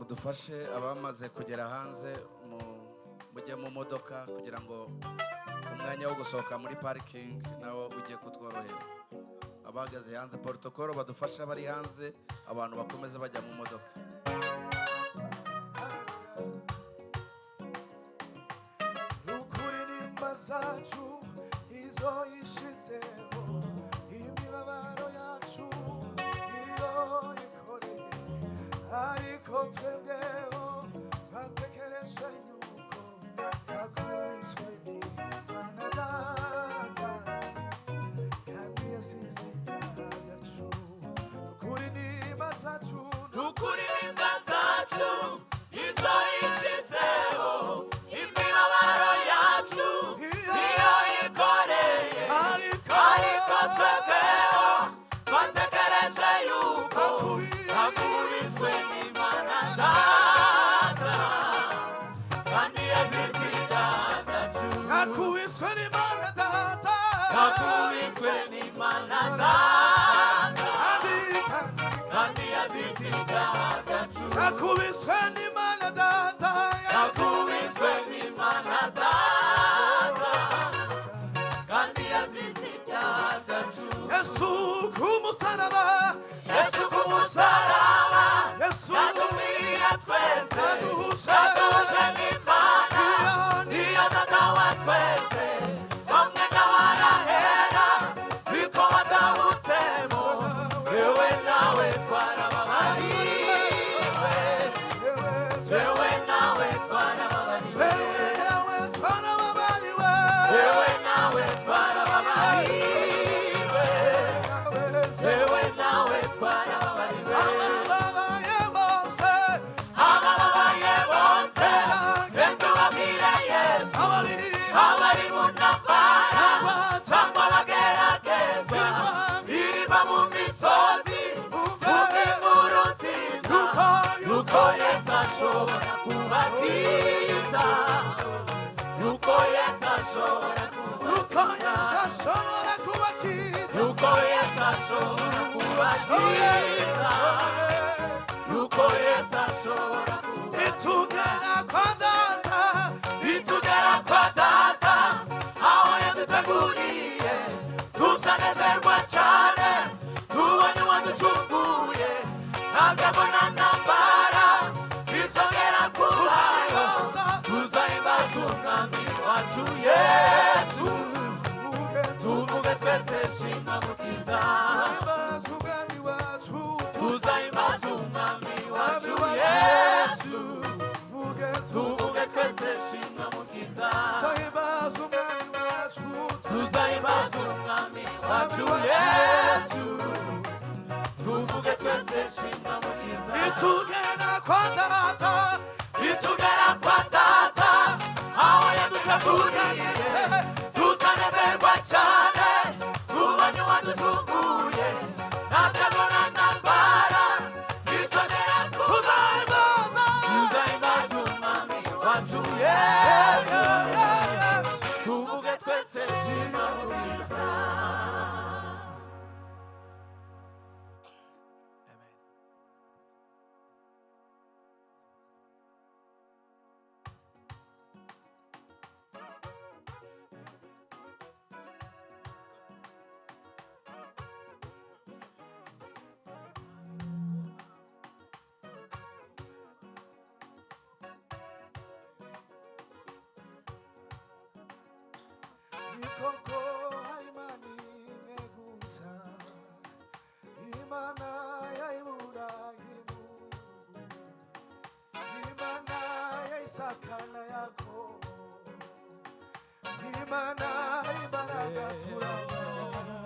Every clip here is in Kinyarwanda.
mudufashe abamaze kugera hanze mujye mu modoka kugira ngo umwanya wo gusohoka muri parking nawo ujye kutworohera. Abahagaze hanze protocol badufasha bari hanze, abantu bakomeze bajya mu modoka. Ukuri nimba zacu izo yishizeho, imibabaro yacu iyo ikoreye, ariko twebweho twatekereje yuko yakubiswe n'Imana Data kandi yasize ibyaha byacu. Ukuri nimba zacu, ukuri nimba zacu izo yishizeho, imibabaro yacu iyo ikoreye, ariko twebweho twatekereje yuko yakubiswe n'Imana Data kandi yasize ibyaha byacu. yakubiswe n'Imana Data, yakubiswe n'Imana Data kandi yasize ibyaha byacu. yakubiswe n'Imana Data, yakubiswe n'Imana Data kandi yasize ibyaha byacu. Yesu kumusaraba, Yesu kumusaraba Yesu yadupfiriye twese, yaduhuje n'Imana niyo Data wa twese, bamwe n'abarahera siko batabutsemo, yewe nawe twarababariwe, yewe nawe twarababariwe, yewe nawe twarababariwe, yewe nawe twarababariwe. Abababaye bose genda ubabwire Yesu, abari mu ntambara cyangwa bageragezwa, iriba mu misozi umve inkuru nziza yuko Yesu ashobora kubakiza, yuko Yesu ashobora kubakiza, yuko Yesu ashobora kubakiza, yuko Yesu ashobora kubakiza. Nitugera kwa Data aho yaduteguriye, tuzanezerwa cyane tubonye uwaducunguye, nta byago na ntambara bizongera kubaho, tuzahimbaza umwami wacu Yesu, tuvuge twese shinga mukiza, tuzahimbaza umwami wacu Yesu, tuvuge twese shinga mukiza, tuzahimbaza umwami wacu Yesu, tuvuge twese shinga mukiza. Nitugera kwa Data, nitugera kwa Data aho yaduteguriye, tuzanezerwa cyane tubonye uwaducunguye, nta byago na ntambara bizongera kubaho, tuzahimbaza umwami wacu Yesu, tuvuge twese shima mukiza. Nikoko harimani megusa, Imana ya Ibrahimu, Imana ya Isaka na Yakobo, Imana imbaraga turabona,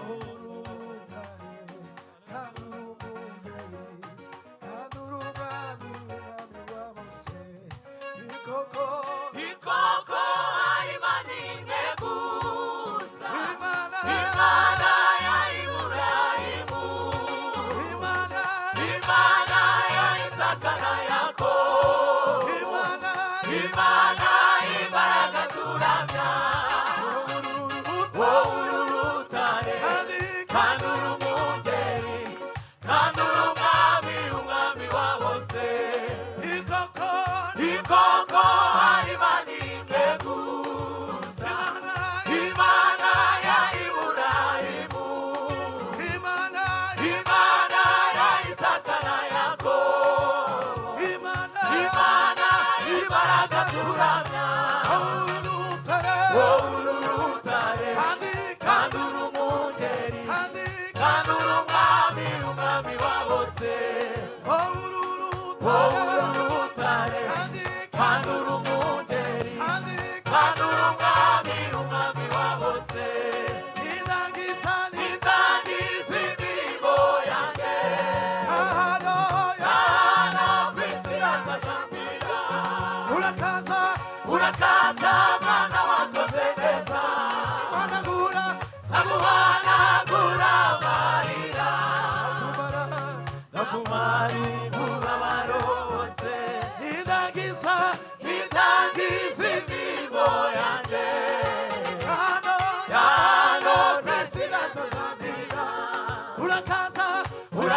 urutare kandi urumugeri kandi urumwami w'umwami wa bose. Nikoko Harimana imwe gusa, Imana ya Ibrahimu, Imana ya Isaka na Yakobo, Imana imbaraga turamya.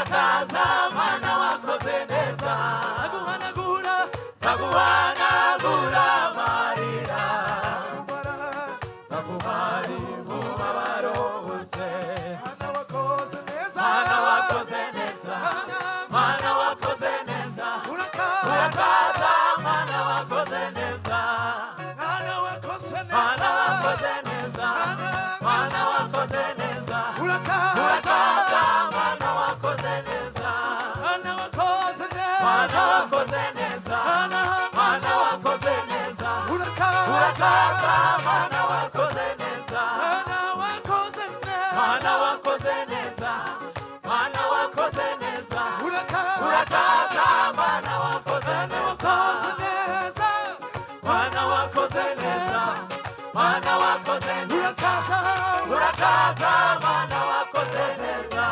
urakaza mana wakoze neza zaguhanagura zaguhanagura amarira kumara zakumara umubabaro wose mana wakoze neza mana wakoze neza mana wakoze neza urakaza mana wakoze neza mana wakoze mana neza wakoze neza mana wakoze neza urakaza urakaza mana wakoze neza mana wakoze mana neza wakoze neza mana wakoze neza urakaza urakaza mana wakoze neza mana wakoze mana neza wakoze neza mana wakoze neza urakaza urakaza mana wakoze neza mana wakoze neza mana wakoze neza mana wakoze neza urakaza urakaza mana wakoze neza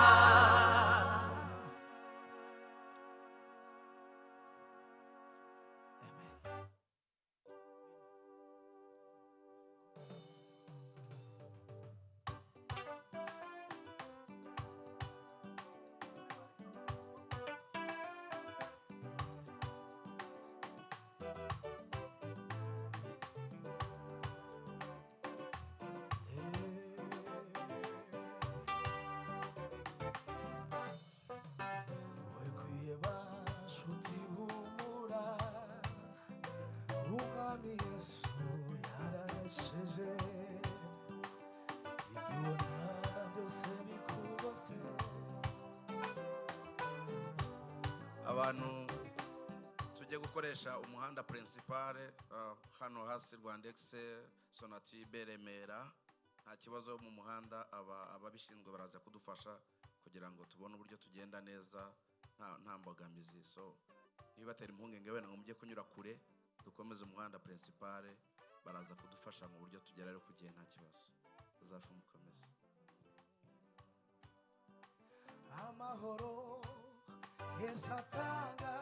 wekwiye bashuti humura umwami yesu yaranesheje ibyo ubona byose bikubose abantu tujye gukoresha umuhanda principale hano hasi Rwandex Sonatibe Remera nta kibazo mu muhanda ababishinzwe baraza kudufasha kugira ngo tubone uburyo tugenda neza nta mbogamizi so niba batera impungenge wenda ngo mujye kunyura kure dukomeze umuhanda principale baraza kudufasha mu buryo tugerayo ku gihe nta kibazo uzafe mukomeze amahoro yesu atanga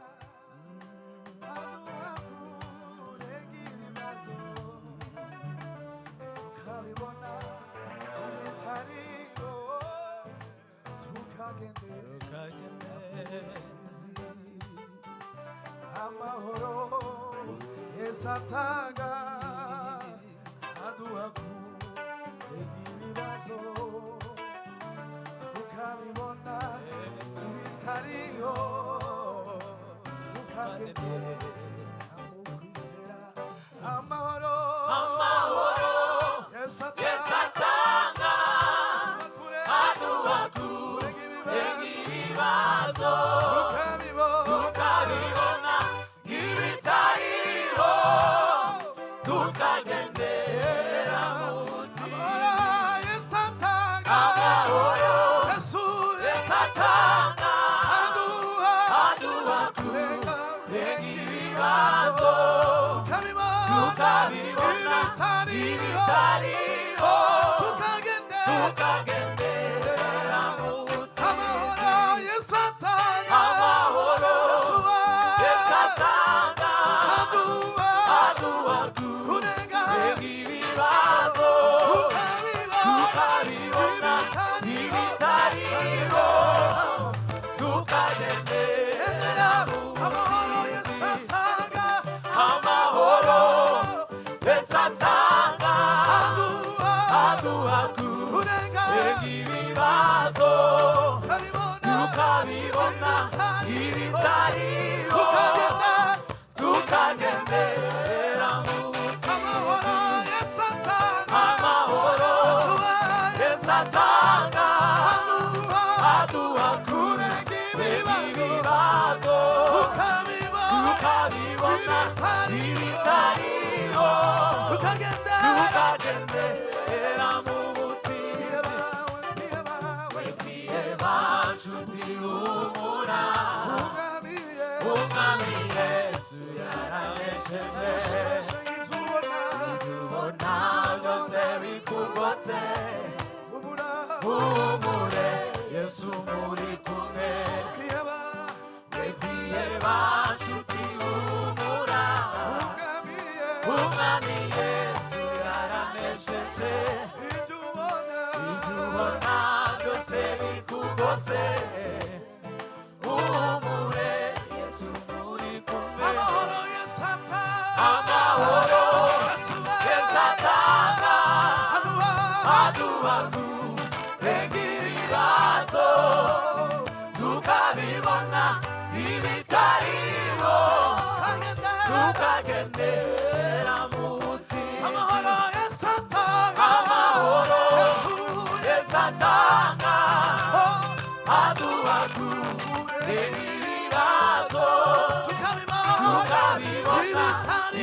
aduha kurega ibibazo tukabibona ibitariho tukagendera intsinzi amahoro yesu atanga aduha kurega ibibazo tukabibona ibitariho tukagendera mu kwizera amahoro amahoro yesu yesu atanga atanga aduha kurega ibibazo tukabibona ibitariho tukagendera mu butsinzi amahoro yesu atanga aduha kurega ibibazo tukabibona ibitariho tukagendera mu butsinzi amahoro yesu atanga aduha kurega ibibazo tukabibona ibitariho tukagendera mu butsinzi amahoro yesu atanga aduha kurega ibibazo tukabibona ibitariho tukagendera mu butsinzi amahoro yesu atanga aduha kurega ibibazo tukabibona ibitariho tukagendera mu butsinzi wekwiye bashuti humura umwami yesu yaranesheje ibyo ubona byose bikugose humure yesu muri kumwe wekwiye bashuti humura umwami yesu yaranesheje ibyo ubona byose bikugose aduha kurenga ibibazo tukabibona ibitariho tukagendera mu butsinzi amahoro Yesu atanga aduha kurenga ibibazo tukabibona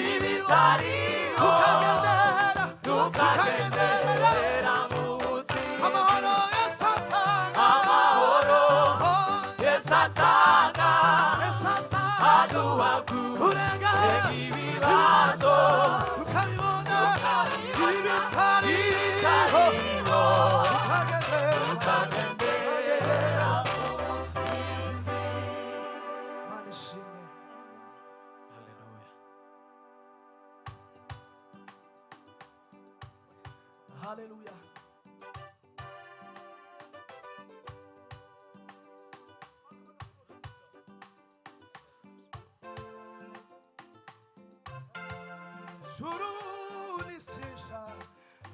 ibitariho tukagendera mu butsinzi amahoro Yesu atanga aduha kurenga ibibazo tukabibona ibitariho tukagendera mu butsinzi. Mana ishimwe. Haleluya. Ijuru nisisha,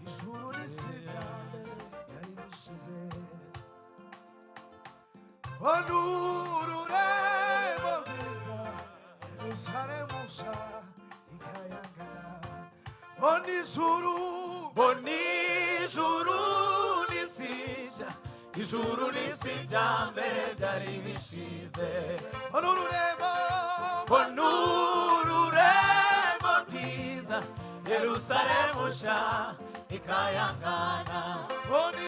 ijuru nisijyane, byari bishize. Onururemo rwiza, Yerusalemu nshya ikayangana. Onijuru nisisha, ijuru n'isi bya mbere byari bishize. onururemo Onururemo rwiza, Yerusalemu nshya ikayangana.